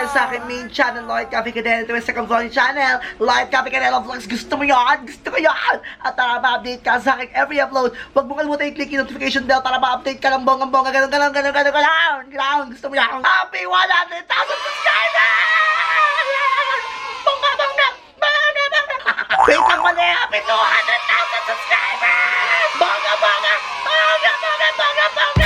tayo sa aking main channel, Lloyd Cafe Cadena. Ito yung second vlog channel, Lloyd Cafe Cadena Vlogs. Gusto mo yan? Gusto ko yan! At para ma-update ka sa aking every upload, huwag mo kalimutan i-click yung notification bell para ma-update ka ng bonggang-bongga. Ganun. Gusto mo yan? Happy 100,000 subscribers! Bongga! Wait lang mali! Happy 200,000 subscribers! Bongga!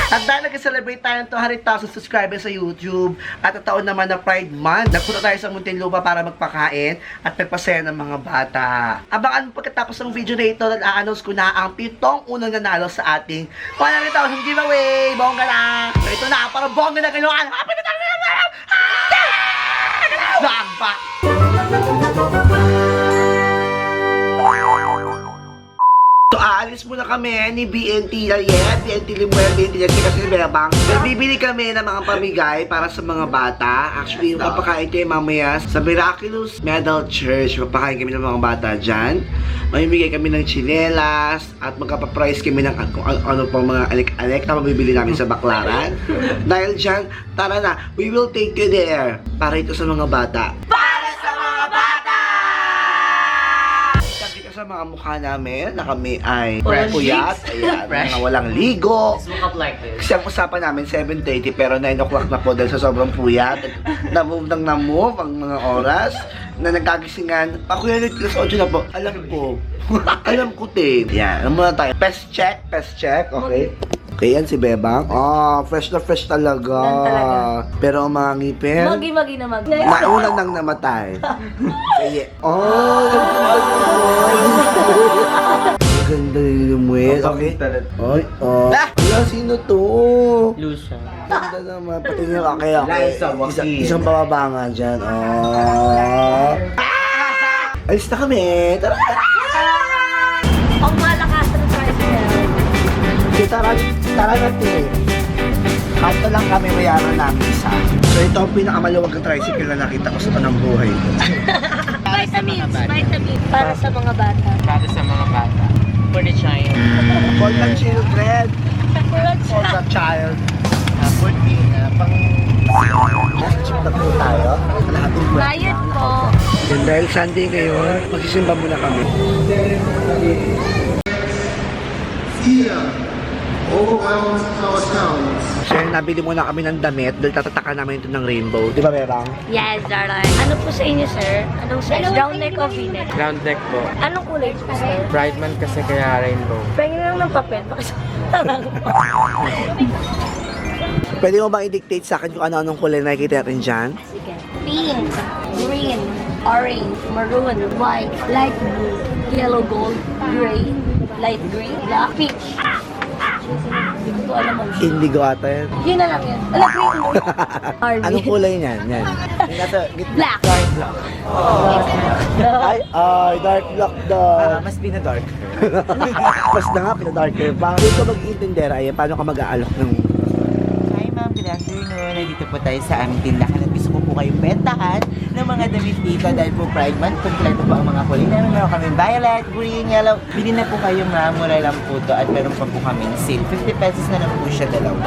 At dahil nag-celebrate tayo ng 200,000 subscribers sa YouTube at ang taon naman na Pride Month, nagpunta tayo sa Muntinlupa para magpakain at magpasaya ng mga bata. Abangan mo pagkatapos ng video na ito, na-announce ko na ang 7 unang nanalo sa ating 100,000 giveaway. Bongga na! So ito na, parang bongga na ganoon. Happy na tayo! Nagpa! So, aalis muna kami ni BNT BNT Limuel, BNT Lagsi kasi Bebang. Bibili kami ng mga pamigay para sa mga bata. Actually, yung papakain kayo mamaya sa Miraculous Medal Church. Papakain kami ng mga bata dyan. Mamimigay kami ng chinelas at magkapaprice kami ng kung ano pang mga alik-alik na mabibili namin sa Baclaran. Dahil dyan, tara na, we will take you there para ito sa mga bata. Sa mga mukha namin na kami ay puyat, ayan, mga walang ligo. Kasi ang usapan namin 7:30 pero 9 o'clock na po dahil sa sobrang puyat. Na-move ang mga oras na nagkagisingan. Ako yan, plus 8 na po. Alam ko. Alam ko, te. Yan, ano muna tayo? Pest check, okay? Okay, yan si Bebang. Fresh na fresh talaga. Pero ang mga ngipin, Magi na magi. nauna nang namatay. Kaya, ganda ni Lumuel. Okay. Ay, wala, sino to? Lucia. Ganda naman. Pati nyo, okay. Isang pababa nga dyan. Alis na kami. Tara. Ang malakas na tricycle. Tara natin. Kanto lang kami mayaran namin isa. So ito ang pinakamaluwag na tricycle na nakita ko sa panang buhay ko. Vitamins. Para sa mga bata. Para sa mga bata. For the child. For the children. For the child. For the pang... Chip na po tayo. Kalahating buwan. Bayad po. And dahil Sunday ngayon, magsisimba muna kami. Sir, nabili muna kami ng damit dahil tatatakan namin ito ng rainbow. Di ba, Bebang? Yes, darling. Ano po sa inyo, sir? Anong size? Round neck o V-neck? Round neck po. Anong kulay po, sir? Pride month kasi kaya rainbow. Pwede lang ng papel. Pwede mo bang i-dictate sa akin kung ano-anong kulay na nakikita natin dyan? Sige. Pink, green, orange, maroon, white, light blue, yellow gold, gray, light green, black, peach. Hindi ko alam ang Indigo ata yan. yun na lang yun. Alam, green mo. Anong kulay niyan? Yan. Nasa gitna. Black. Dark black. Ay, dark black daw. Mas pina-dark. Mas na nga, pinadarker. Bakit ka mag-iintindera? Ayan, paano ka mag-aalok ng... Hi ma'am, good afternoon. Nandito po tayo sa aming tindahan at gusto ko po kayong bentahan ng mga damit dito dahil po Pride Month. Kompleto po ang mga kulay namin. Meron kami violet, green, yellow. Bili na po kayo ma'am, mura lang po to at meron pa po kami sale. 50 pesos na lang po siya dalawa.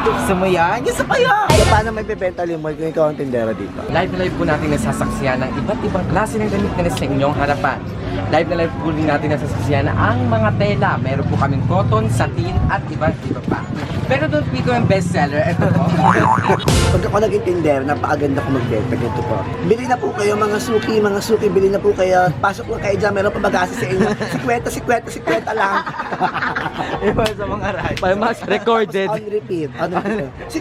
Gusto mo yan? Gusto ko yan! So, paano may bibenta limol kung ikaw ang tindera dito? Live na live po natin nasasaksiyan ng iba't ibang klase ng damit na nasa inyong harapan. Live na live po rin natin nasasaksiyan ang mga tela. Meron po kaming cotton, satin at iba't iba pa. Pero doon dito ang bestseller. Ito po. Pag ako naging tindera, napakaganda ko magbenta. Ganito po. Bili na po kayo mga suki, bili na po kayo. Pasok lang kayo dyan, meron pa mag-asi sa inyo. 50 lang. Iba sa mga radyo. Para mas recorded. On repeat. 50,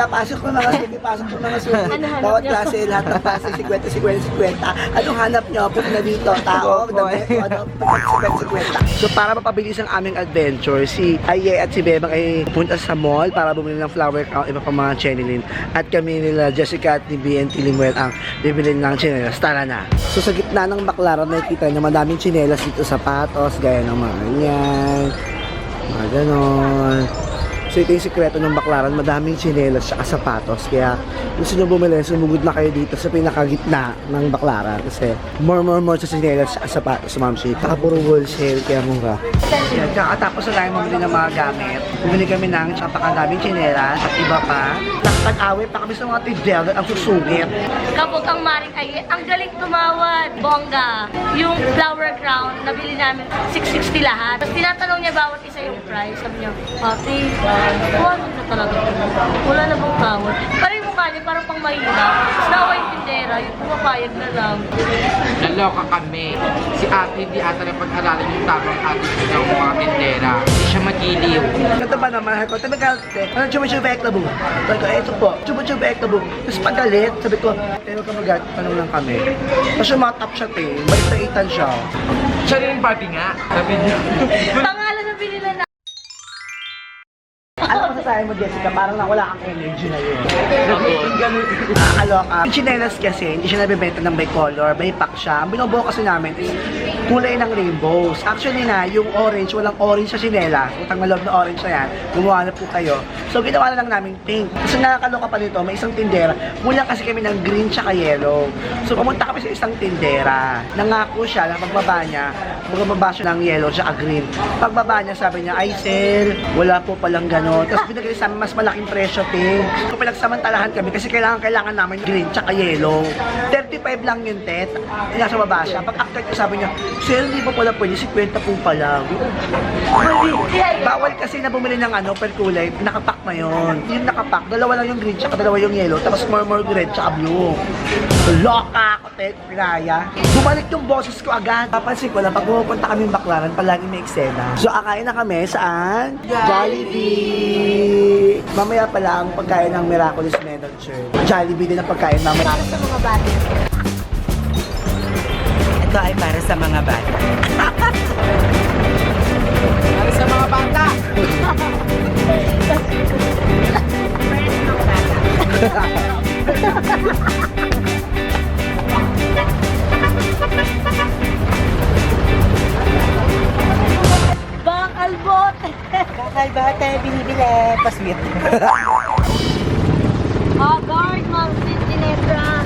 pasok po mga suki. Bawat klase, lahat ng klase, 50. Anong hanap nyo? Punta na dito, tao, damit, 50. So para mapabilis ang aming adventure, si Aye at si Bebang ay pupunta sa mall para bumili ng flower crown, iba pa mga chenilin. At kami nila Jessica at ni BNT Limuel ang bibili ng chinelas. Tara na! So sa gitna ng Baclaran, nakikita nyo madaming chinelas dito, sapatos, gaya ng mga ganyan, mga ganon. So ito yung sikreto ng Baclaran, madaming tsinelas at sapatos. Kaya gusto nyo bumili, sumugod na kayo dito sa pinakagitna ng Baclaran. Kasi more sa tsinelas at sapatos, Ma'am Shi. Saka puro wholesale, kaya mura. Yan, kakatapos na tayo mamili ng mga gamit. Bumili kami ng napakadaming tsinelas at iba pa. Nakapag-away pa kami sa mga tidel ang susungit. Kapag ang maring ay, ang galing tumawad. Bongga. Yung flower crown, nabili namin 660 lahat. Tapos tinatanong niya bawat isa yung price. Sabi niya, Ate, kuha na talaga. Wala na bang tawad? Parang yung mukha niya, parang pang mahina. Tapos nawa yung tindera, yung pumapayag na lang. Naloka kami. Si ate hindi ata na pag-aralan yung tamang attitude ng mga tindera. Hindi siya magiliw. Ito ba naman, ko, tabi ka, ano chuba-chuba ektabu? Sabi ko, eto po, chuba-chuba ektabu. Tapos pagalit, sabi ko, pero ka magat, tanong lang kami. Tapos yung mga top shot eh, may taitan siya. Siya rin yung Barbie nga. Sabi niya. Pangalan na binila na. Alam ko sa tayo mo, Jessica, parang wala kang energy na yun. Nakakaloka. Yung chinelas kasi, hindi siya nabibenta ng by color, by pack siya. Ang binubuo kasi namin is kulay ng rainbows. Actually na, yung orange, walang orange sa chinelas. Utang na loob na orange na yan, gumawa na po kayo. So, ginawa na lang namin pink. Kasi nakakaloka pa nito, may isang tindera. Kulang kasi kami ng green tsaka yellow. So, pumunta kami sa isang tindera. Nangako siya na pagbaba niya, magbaba siya ng yellow tsaka green. Pagbaba niya, sabi niya, ay sir, wala po palang gano'n. Tapos binigay sa amin mas malaking presyo, te. So, pinagsamantalahan kami kasi kailangan namin green tsaka yellow. 35 lang yun, te. Nasa baba siya. Pag after ko, sabi niya, sir, hindi pa pala pwede, 50 po pala. Bawal kasi na bumili ng per kulay, nakapack na yun. Yung nakapack, dalawa lang yung green tsaka dalawa yung yellow, tapos more red tsaka blue. Loka ako, te, pinaya. Bumalik yung boses ko agad. Papansin ko na pag pupunta kami ng Baclaran, palagi may eksena. So, akain na kami saan? Jollibee! Mamaya pala ang pagkain ng Miraculous Manager. Jollibee din ang pagkain mamaya. Para sa mga bata. Ito ay para sa mga bata. Para sa mga bata. Bakal bote. Kakal bata, binibili. Pasweet. Haggard, Mount Ginebra.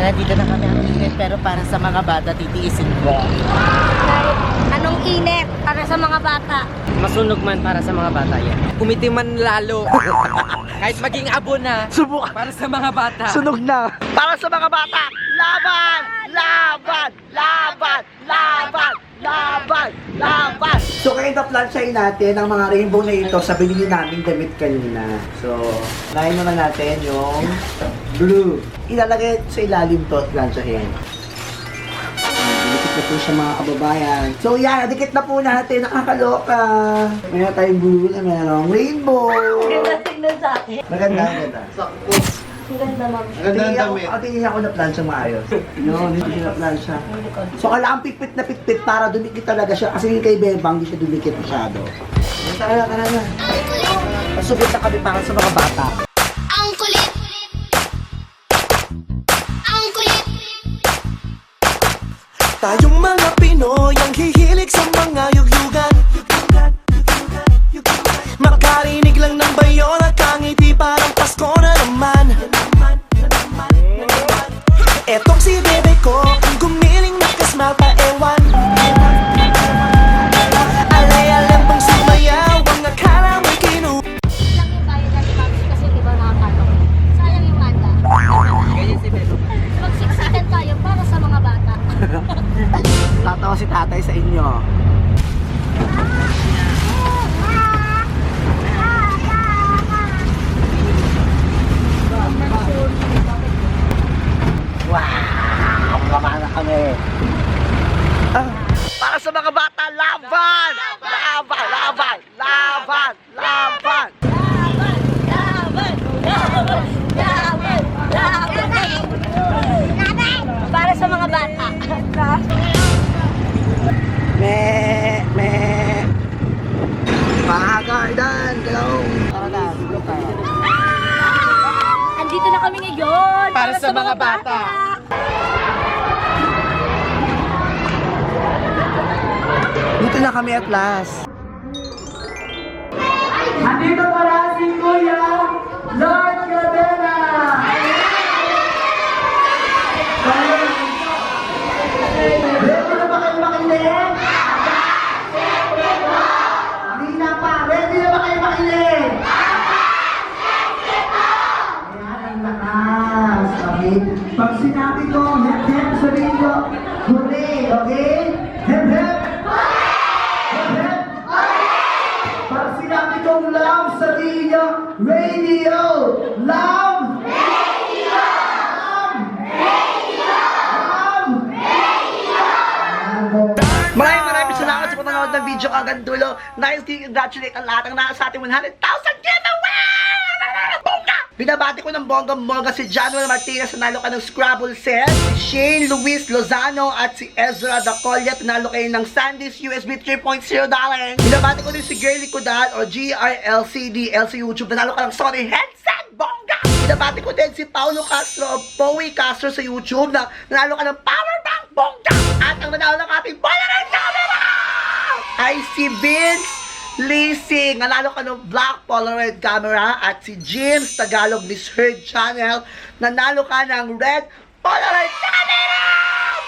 Nandito na kami ang init, pero para sa mga bata, titiisin ko. Anong init para sa mga bata? Masunog man para sa mga bata yan. Kumiti man lalo. Kahit maging abo na. Subukan. Para sa mga bata. Sunog na. Para sa mga bata, laban! Laban! Laban! Laban! Laban! Laban! So ngayon na-plansyahin natin ang mga rainbow na ito sa binili naming damit kanina. So, lahin muna natin yung blue. Ilalagay sa ilalim to at plansyahin. Dikit na po siya mga kababayan. So yan, dikit na po natin. Nakakaloka. Mayroon tayong blue na merong rainbow. Ganda tingnan sa akin. Maganda, maganda. Ang ganda, ma'am. Tingin ako na plansya maayos. No, hindi na plansya. So kailangan pipit na pitpit para dumikit talaga siya. Kasi yung kay Bebang, hindi siya dumikit masyado. Tara na. Pasubit na kami para sa mga bata. Ang kulit. Ang kulit. Tayong mga Pinoy ang hihilig sa mga yugyugan. Makarinig lang ng bayon at kangiti parang Pasko na naman. Etong si bebe ko, ang gumiling nakasmile pa ewan. Alay-alam pang sumayaw, ang akala mo'y kinu. Lang yung kaya natin, ma'am, kasi di ba nakakatong. Sayang yung handa. Magsiksikan tayo para sa mga bata. Tatawa si tatay sa inyo. Wow! Mama na kami. Para sa mga bata, laban! Laban! Laban! Laban! Laban! Para sa mga bata. Me. Pagadan, go! Tara na, go tayo. Andito na kami ngayon. Para sa mga bata. Dito na kami at last. Andito pala si Kuya Lord Cadena! Ready na ba kayo makinig? Hindi na pa. Ready na ba kayo makinig? Ayan, ang lakas. Okay? Pag sinabi ko, hep-hep, sabihin ko, hooray, okay? Hep-hep! Hep-hep! Pag sinabi kong love, sabihin nyo, radio! Love! Radio! Love! Radio! Love! Maraming salamat sa panonood ng video hanggang dulo. Nice to congratulate ang lahat ng nasa ating 100,000 giveaway! Bongga! Binabati ko ng bongga-bongga si Januel Martinez, nanalo ka ng Scrabble set. Si Shane Luis Lozano at si Ezra Dacolia, nanalo kayo ng Sandisk USB 3.0 darling. Binabati ko din si Girly Kudal o GRLCDL sa YouTube, nanalo ka ng Sony headset. Bongga! Binabati ko din si Paulo Castro o Poey Castro sa YouTube na nanalo ka ng power bank. Bongga! At ang nanalo ng ating Polaroid camera ay si Vince Leasing. Nanalo ka ng Black Polaroid camera. At si James Tagalog Miss Heard Channel, nanalo ka ng Red Polaroid camera.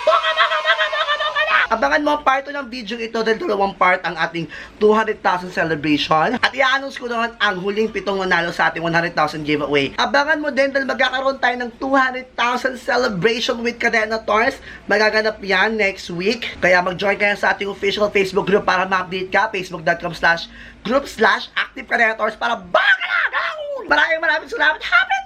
Bunga, bunga, bunga, bunga, bunga na! Abangan mo ang part 2 ng video ito dahil dalawang part ang ating 200,000 celebration. At i-announce ko naman ang huling 7 nanalo sa ating 100,000 giveaway. Abangan mo din dahil magkakaroon tayo ng 200,000 celebration with Cadena Tours. Magaganap yan next week. Kaya mag-join kayo sa ating official Facebook group para ma-update ka. Facebook.com/group/ActiveCadena Tours para baka na! Maraming salamat! Happy